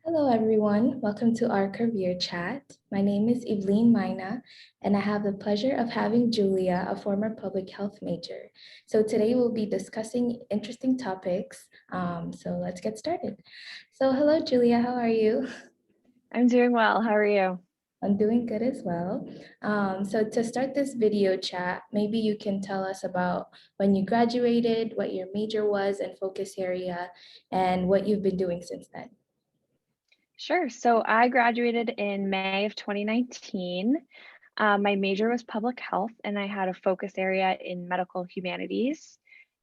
Hello, everyone. Welcome to our career chat. My name is Evelyn Mina, and I have the pleasure of having Julia, a former public health major. So today we'll be discussing interesting topics. So let's get started. So hello, Julia. How are you? I'm doing well. How are you? I'm doing good as well. So to start this video chat, maybe you can tell us about when you graduated, what your major was and focus area, and what you've been doing since then. Sure. So I graduated in May of 2019. My major was public health, and I had a focus area in medical humanities.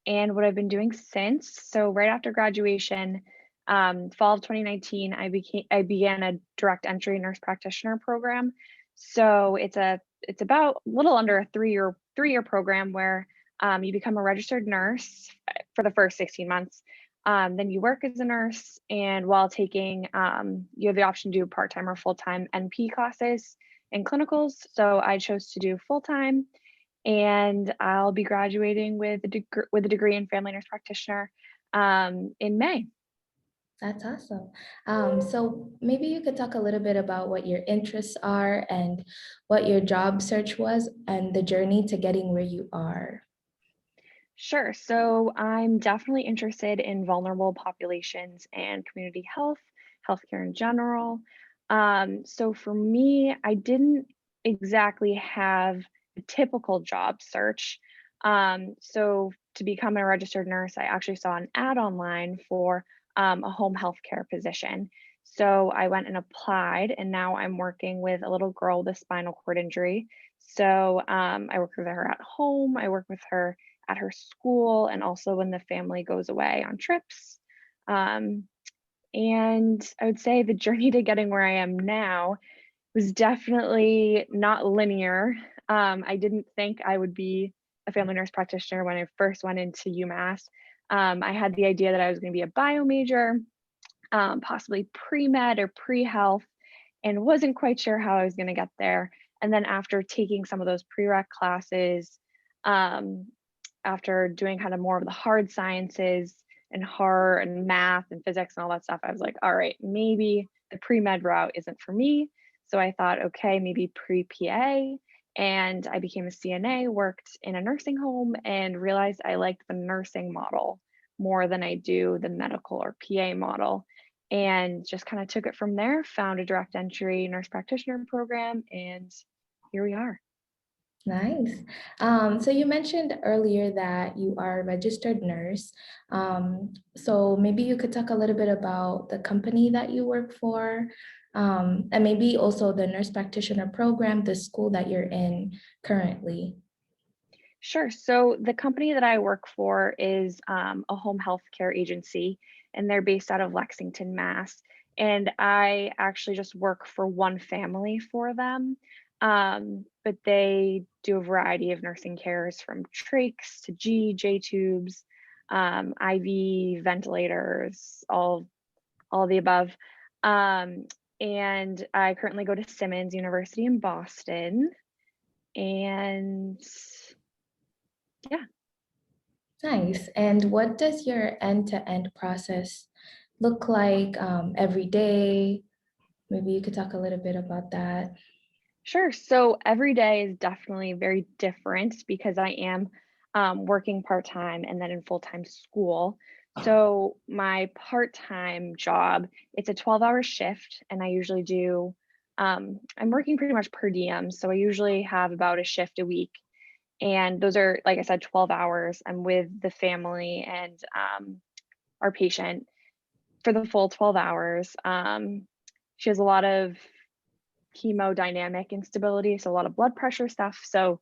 And what I've been doing since, so right after graduation, fall of 2019, I began a direct entry nurse practitioner program. So it's about a little under a three year program where you become a registered nurse for the first 16 months. Then you work as a nurse, and while taking, you have the option to do part-time or full-time NP classes and clinicals. So I chose to do full-time, and I'll be graduating with a degree in family nurse practitioner in May. That's awesome. So maybe you could talk a little bit about what your interests are and what your job search was and the journey to getting where you are. Sure. So I'm definitely interested in vulnerable populations and community health, healthcare in general. So for me, I didn't exactly have a typical job search. So to become a registered nurse, I actually saw an ad online for a home health care position. So I went and applied, and now I'm working with a little girl with a spinal cord injury. So I work with her at home. I work with her at her school and also when the family goes away on trips. Um, and I would say the journey to getting where I am now was definitely not linear. I didn't think I would be a family nurse practitioner when I first went into UMass. I had the idea that I was going to be a bio major, possibly pre med or pre health, and wasn't quite sure how I was going to get there. And then after taking some of those prereq classes, um, after doing kind of more of the hard sciences and hard and math and physics and all that stuff, I was like, all right, maybe the pre-med route isn't for me. So I thought, okay, maybe pre-PA. And I became a CNA, worked in a nursing home, and realized I liked the nursing model more than I do the medical or PA model. And just kind of took it from there, found a direct entry nurse practitioner program, and here we are. Nice. So you mentioned earlier that you are a registered nurse. So maybe you could talk a little bit about the company that you work for, and maybe also the nurse practitioner program, the school that you're in currently. Sure. So the company that I work for is a home health care agency, and they're based out of Lexington, Mass. And I actually just work for one family for them. But they do a variety of nursing cares from trachs to J tubes, IV ventilators, all the above. Um, and I currently go to Simmons University in Boston. And yeah. Nice. And what does your end-to-end process look like every day? Maybe you could talk a little bit about that. Sure. So every day is definitely very different because I am working part time and then in full time school. So my part time job, it's a 12-hour shift, and I usually do. I'm working pretty much per diem, so I usually have about a shift a week, and those are, like I said, 12 hours. I'm with the family and our patient for the full 12 hours. She has a lot of hemodynamic instability, so a lot of blood pressure stuff. So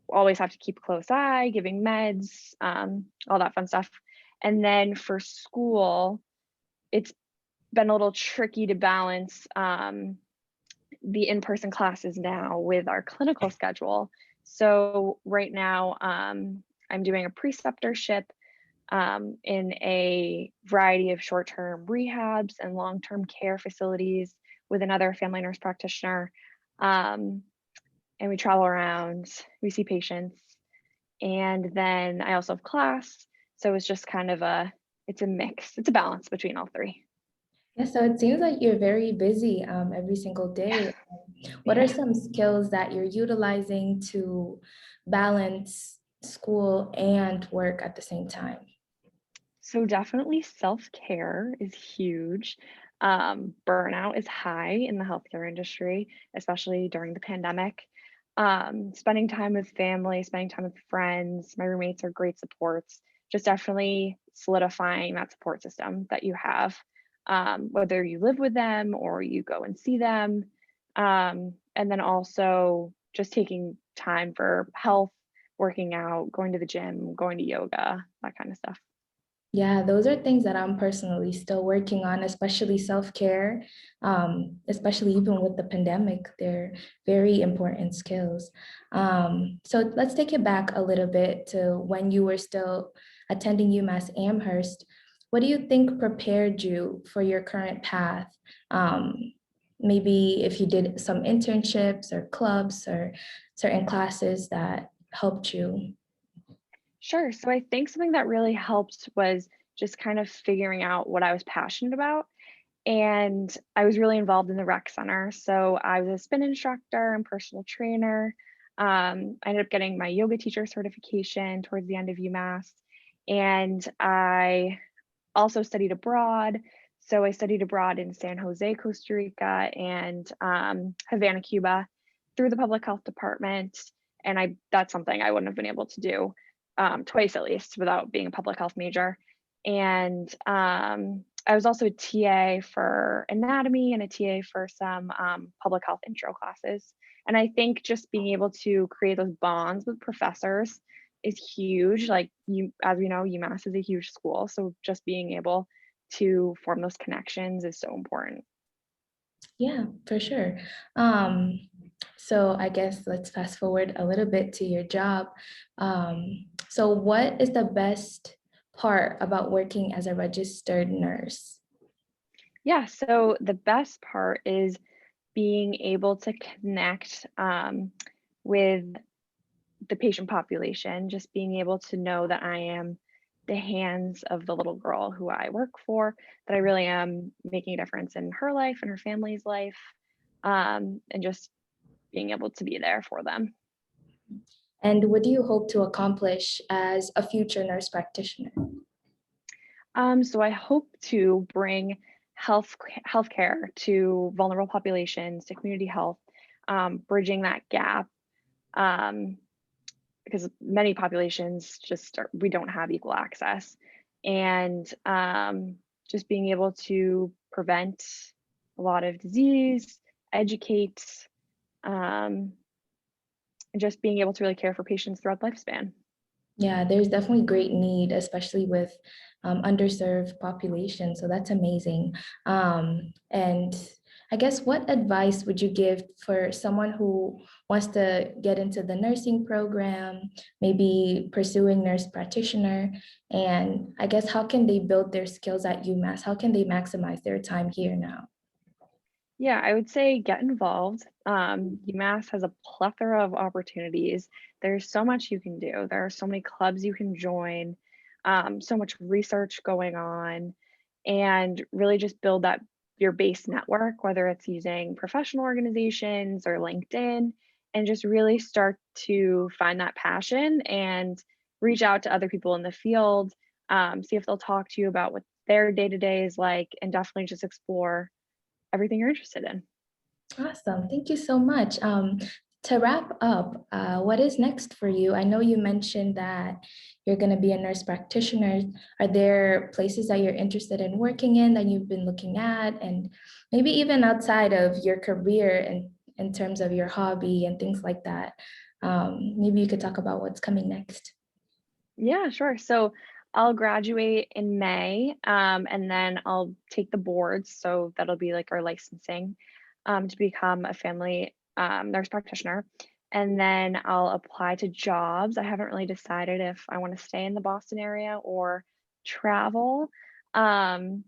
always have to keep a close eye, giving meds, all that fun stuff. And then for school, it's been a little tricky to balance the in-person classes now with our clinical schedule. So right now, I'm doing a preceptorship in a variety of short-term rehabs and long-term care facilities with another family nurse practitioner. Um, and we travel around, we see patients, and then I also have class. So it's just kind of it's a mix, it's a balance between all three. Yeah, so it seems like you're very busy every single day. What are Yeah. some skills that you're utilizing to balance school and work at the same time? So definitely self-care is huge. Burnout is high in the healthcare industry, especially during the pandemic. Spending time with family, spending time with friends, my roommates are great supports. Just definitely solidifying that support system that you have, whether you live with them or you go and see them. And then also just taking time for health, working out, going to the gym, going to yoga, that kind of stuff. Yeah, those are things that I'm personally still working on, especially self-care, especially even with the pandemic. They're very important skills. So let's take it back a little bit to when you were still attending UMass Amherst. What do you think prepared you for your current path? Um, Maybe if you did some internships or clubs or certain classes that helped you. Sure. So I think something that really helped was just kind of figuring out what I was passionate about. And I was really involved in the rec center. So I was a spin instructor and personal trainer. I ended up getting my yoga teacher certification towards the end of UMass. And I also studied abroad. So I studied abroad in San Jose, Costa Rica, and Havana, Cuba, through the public health department. And I that's something I wouldn't have been able to do twice at least without being a public health major. And I was also a TA for anatomy and a TA for some public health intro classes. And I think just being able to create those bonds with professors is huge. Like you, as we know, UMass is a huge school. So just being able to form those connections is so important. Yeah, for sure. Um, so I guess let's fast forward a little bit to your job. So what is the best part about working as a registered nurse? Yeah. So the best part is being able to connect with the patient population, just being able to know that I am the hands of the little girl who I work for, that I really am making a difference in her life and her family's life, and just being able to be there for them. And what do you hope to accomplish as a future nurse practitioner? So I hope to bring healthcare to vulnerable populations, to community health, bridging that gap, um, because many populations we don't have equal access, and just being able to prevent a lot of disease, educate, um, and just being able to really care for patients throughout the lifespan. Yeah, there's definitely great need, especially with underserved population. So that's amazing. And I guess what advice would you give for someone who wants to get into the nursing program, maybe pursuing nurse practitioner? And I guess how can they build their skills at UMass? How can they maximize their time here now? Yeah, I would say get involved. UMass has a plethora of opportunities. There's so much you can do. There are so many clubs you can join, so much research going on, and really just build that your base network, whether it's using professional organizations or LinkedIn, and just really start to find that passion and reach out to other people in the field, see if they'll talk to you about what their day to day is like, and definitely just explore everything you're interested in. Awesome. Thank you so much. To wrap up, what is next for you? I know you mentioned that you're going to be a nurse practitioner. Are there places that you're interested in working in that you've been looking at? And maybe even outside of your career and in terms of your hobby and things like that? Maybe you could talk about what's coming next. Yeah, sure. So I'll graduate in May, and then I'll take the boards. So that'll be like our licensing to become a family nurse practitioner. And then I'll apply to jobs. I haven't really decided if I want to stay in the Boston area or travel. Um,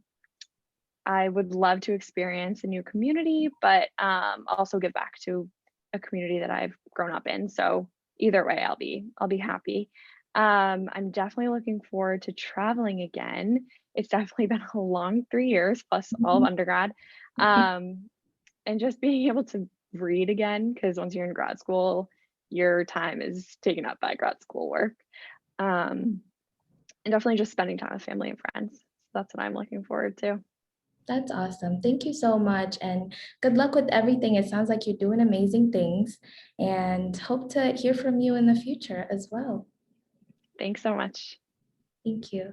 I would love to experience a new community, but also give back to a community that I've grown up in. So either way, I'll be happy. I'm definitely looking forward to traveling again it's definitely been a long 3 years plus all of Mhm. undergrad. Um, and just being able to read again, because once you're in grad school, your time is taken up by grad school work. Um, and definitely just spending time with family and friends. That's what I'm looking forward to. That's awesome. Thank you so much. And good luck with everything. It sounds like you're doing amazing things and hope to hear from you in the future as well. Thanks so much. Thank you.